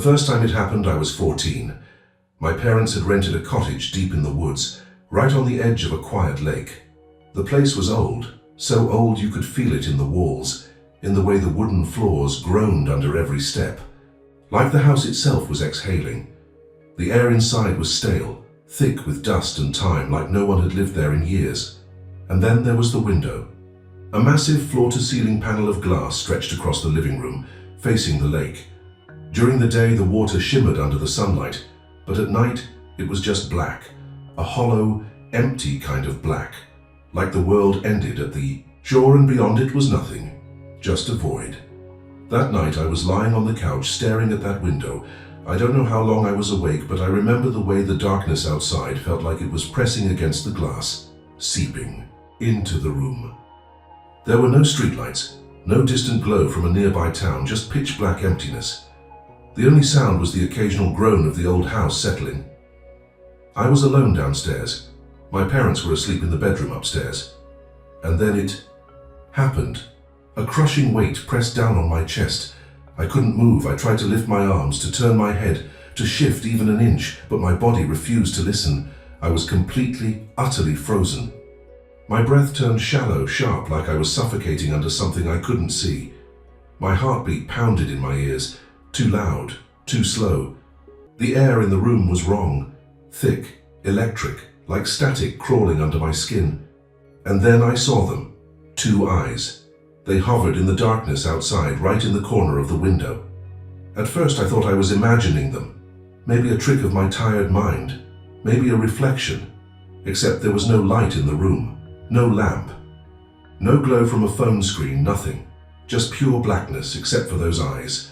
The first time it happened, I was 14. My parents had rented a cottage deep in the woods, right on the edge of a quiet lake. The place was old, so old you could feel it in the walls, in the way the wooden floors groaned under every step. Like the house itself was exhaling. The air inside was stale, thick with dust and time, like no one had lived there in years. And then there was the window. A massive floor-to-ceiling panel of glass stretched across the living room, facing the lake. During the day, the water shimmered under the sunlight, but at night, it was just black, a hollow, empty kind of black, like the world ended at the shore and beyond it was nothing, just a void. That night, I was lying on the couch staring at that window. I don't know how long I was awake, but I remember the way the darkness outside felt like it was pressing against the glass, seeping into the room. There were no streetlights, no distant glow from a nearby town, just pitch black emptiness. The only sound was the occasional groan of the old house settling. I was alone downstairs. My parents were asleep in the bedroom upstairs. And then it happened. A crushing weight pressed down on my chest. I couldn't move. I tried to lift my arms, to turn my head, to shift even an inch, but my body refused to listen. I was completely, utterly frozen. My breath turned shallow, sharp, like I was suffocating under something I couldn't see. My heartbeat pounded in my ears, too loud, too slow. The air in the room was wrong, thick, electric, like static crawling under my skin. And then I saw them, 2 eyes. They hovered in the darkness outside, right in the corner of the window. At first I thought I was imagining them, maybe a trick of my tired mind, maybe a reflection, except there was no light in the room, no lamp, no glow from a phone screen, nothing, just pure blackness except for those eyes.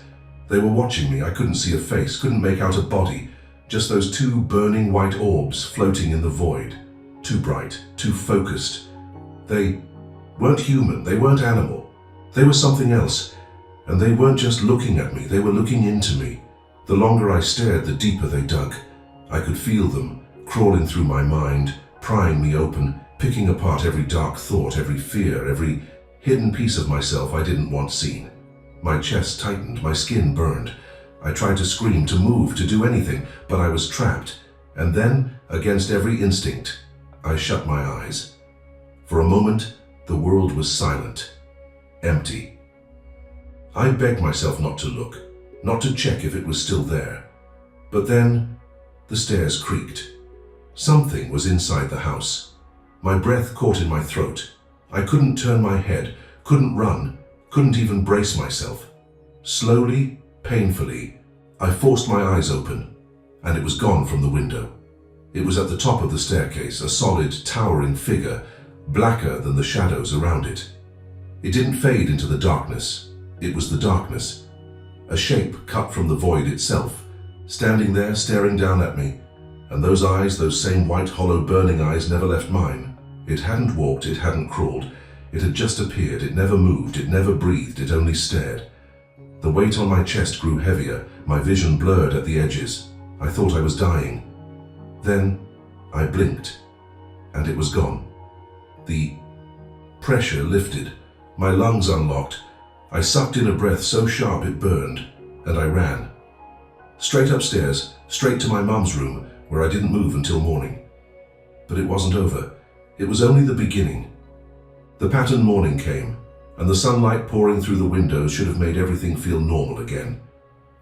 They were watching me. I couldn't see a face, couldn't make out a body, just those 2 burning white orbs floating in the void, too bright, too focused. They weren't human, they weren't animal, they were something else, and they weren't just looking at me, they were looking into me. The longer I stared, the deeper they dug. I could feel them crawling through my mind, prying me open, picking apart every dark thought, every fear, every hidden piece of myself I didn't want seen. My chest tightened, my skin burned. I tried to scream, to move, to do anything, but I was trapped. And then, against every instinct, I shut my eyes. For a moment, the world was silent, empty. I begged myself not to look, not to check if it was still there. But then, the stairs creaked. Something was inside the house. My breath caught in my throat. I couldn't turn my head, couldn't run, couldn't even brace myself. Slowly, painfully, I forced my eyes open, and it was gone from the window. It was at the top of the staircase, a solid, towering figure, blacker than the shadows around it. It didn't fade into the darkness. It was the darkness. A shape cut from the void itself, standing there staring down at me, and those eyes, those same white, hollow, burning eyes, never left mine. It hadn't walked, it hadn't crawled. It had just appeared. It never moved, it never breathed, it only stared. The weight on my chest grew heavier, my vision blurred at the edges. I thought I was dying. Then I blinked, and it was gone. The pressure lifted, my lungs unlocked. I sucked in a breath so sharp it burned, and I ran. Straight upstairs, straight to my mum's room, where I didn't move until morning. But it wasn't over. It was only the beginning. The patterned morning came, and the sunlight pouring through the windows should have made everything feel normal again.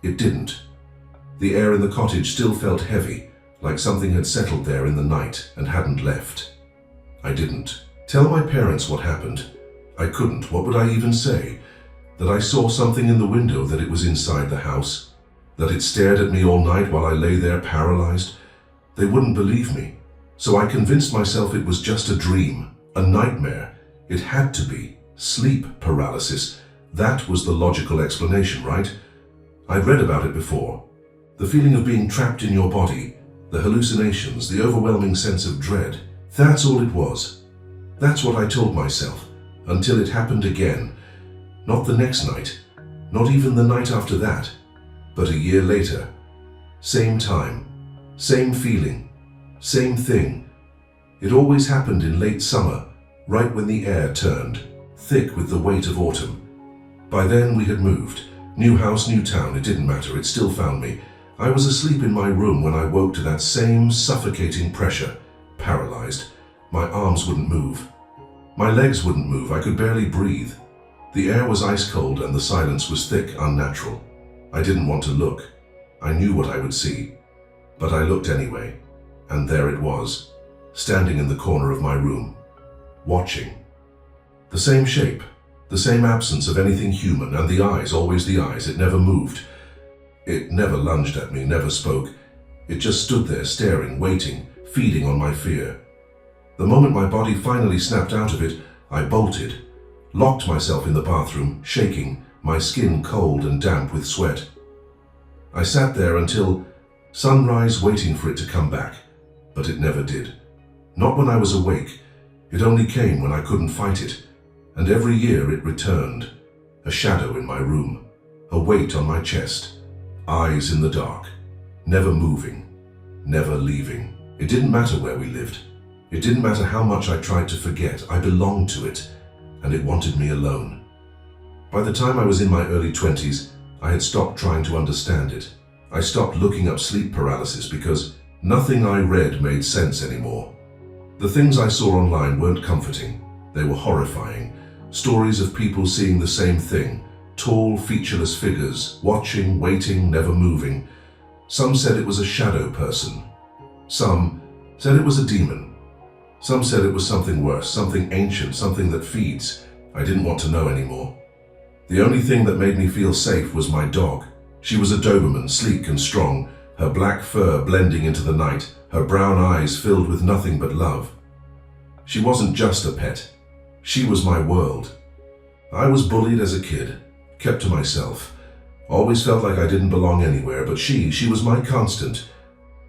It didn't. The air in the cottage still felt heavy, like something had settled there in the night and hadn't left. I didn't tell my parents what happened. I couldn't. What would I even say? That I saw something in the window, that it was inside the house, that it stared at me all night while I lay there paralyzed? They wouldn't believe me. So I convinced myself it was just a dream, a nightmare. It had to be. Sleep paralysis. That was the logical explanation, right? I'd read about it before. The feeling of being trapped in your body, the hallucinations, the overwhelming sense of dread. That's all it was. That's what I told myself, until it happened again. Not the next night, not even the night after that, but a year later. Same time, same feeling, same thing. It always happened in late summer, right when the air turned, thick with the weight of autumn. By then we had moved. New house, new town, it didn't matter, it still found me. I was asleep in my room when I woke to that same suffocating pressure, paralyzed. My arms wouldn't move. My legs wouldn't move, I could barely breathe. The air was ice cold and the silence was thick, unnatural. I didn't want to look. I knew what I would see. But I looked anyway, and there it was, standing in the corner of my room, watching. The same shape, the same absence of anything human, and the eyes, always the eyes, it never moved. It never lunged at me, never spoke. It just stood there staring, waiting, feeding on my fear. The moment my body finally snapped out of it, I bolted, locked myself in the bathroom, shaking, my skin cold and damp with sweat. I sat there until sunrise, waiting for it to come back, but it never did. Not when I was awake. It only came when I couldn't fight it, and every year it returned, a shadow in my room, a weight on my chest, eyes in the dark, never moving, never leaving. It didn't matter where we lived. It didn't matter how much I tried to forget. I belonged to it, and it wanted me alone. By the time I was in my early 20s, I had stopped trying to understand it. I stopped looking up sleep paralysis because nothing I read made sense anymore. The things I saw online weren't comforting. They were horrifying. Stories of people seeing the same thing. Tall, featureless figures, watching, waiting, never moving. Some said it was a shadow person. Some said it was a demon. Some said it was something worse, something ancient, something that feeds. I didn't want to know anymore. The only thing that made me feel safe was my dog. She was a Doberman, sleek and strong, her black fur blending into the night, her brown eyes filled with nothing but love. She wasn't just a pet. She was my world. I was bullied as a kid, kept to myself. Always felt like I didn't belong anywhere, but she was my constant.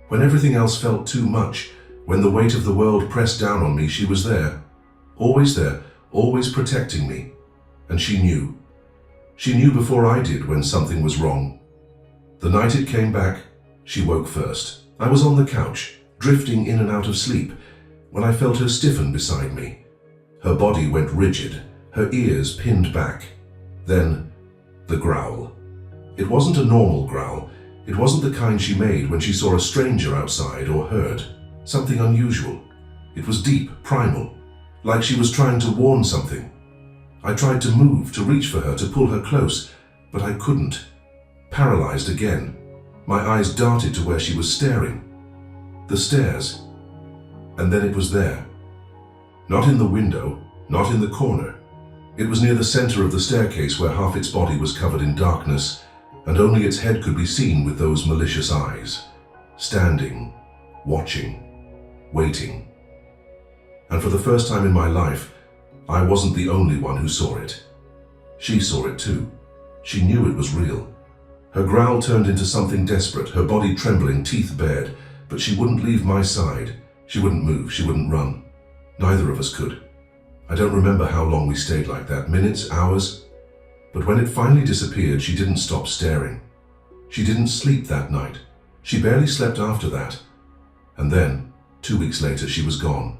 When everything else felt too much, when the weight of the world pressed down on me, she was there, always protecting me. And she knew. She knew before I did when something was wrong. The night it came back, she woke first. I was on the couch, drifting in and out of sleep, when I felt her stiffen beside me. Her body went rigid, her ears pinned back. Then, the growl. It wasn't a normal growl. It wasn't the kind she made when she saw a stranger outside or heard something unusual. It was deep, primal, like she was trying to warn something. I tried to move, to reach for her, to pull her close, but I couldn't. Paralyzed again, my eyes darted to where she was staring. The stairs. And then it was there. Not in the window, not in the corner. It was near the center of the staircase where half its body was covered in darkness, and only its head could be seen with those malicious eyes. Standing, watching, waiting. And for the first time in my life, I wasn't the only one who saw it. She saw it too. She knew it was real. Her growl turned into something desperate, her body trembling, teeth bared, but she wouldn't leave my side. She wouldn't move, she wouldn't run. Neither of us could. I don't remember how long we stayed like that, minutes, hours. But when it finally disappeared, she didn't stop staring. She didn't sleep that night. She barely slept after that. And then, 2 weeks later, she was gone.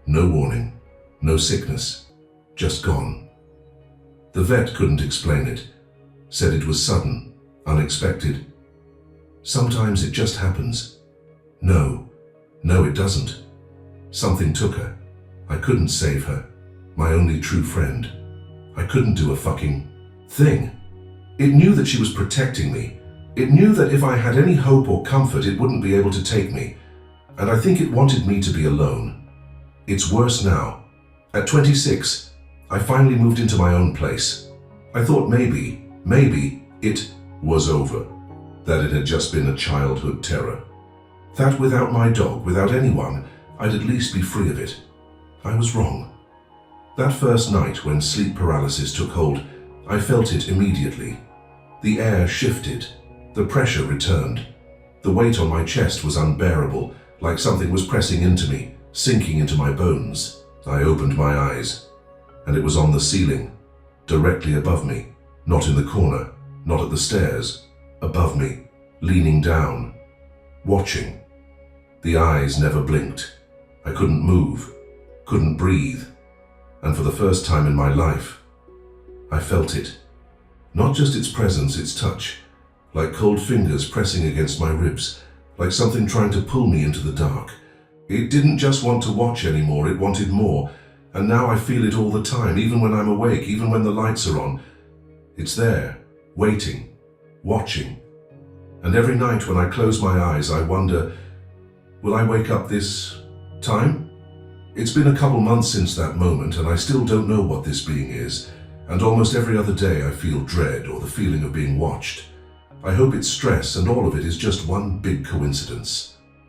No warning, no sickness, just gone. The vet couldn't explain it, said it was sudden, unexpected. Sometimes it just happens. No, it doesn't. Something took her. I couldn't save her, my only true friend. I couldn't do a fucking thing. It knew that she was protecting me. It knew that if I had any hope or comfort, it wouldn't be able to take me. And I think it wanted me to be alone. It's worse now. At 26, I finally moved into my own place. I thought maybe it was over. That it had just been a childhood terror. That without my dog, without anyone, I'd at least be free of it. I was wrong. That first night when sleep paralysis took hold, I felt it immediately. The air shifted. The pressure returned. The weight on my chest was unbearable, like something was pressing into me, sinking into my bones. I opened my eyes, and it was on the ceiling, directly above me, not in the corner, not at the stairs, above me, leaning down, watching. The eyes never blinked. I couldn't move, couldn't breathe, and for the first time in my life, I felt it. Not just its presence, its touch, like cold fingers pressing against my ribs, like something trying to pull me into the dark. It didn't just want to watch anymore, it wanted more, and now I feel it all the time, even when I'm awake, even when the lights are on. It's there, waiting, watching. And every night when I close my eyes, I wonder, will I wake up this time? It's been a couple months since that moment, and I still don't know what this being is, and almost every other day I feel dread or the feeling of being watched. I hope it's stress and all of it is just one big coincidence.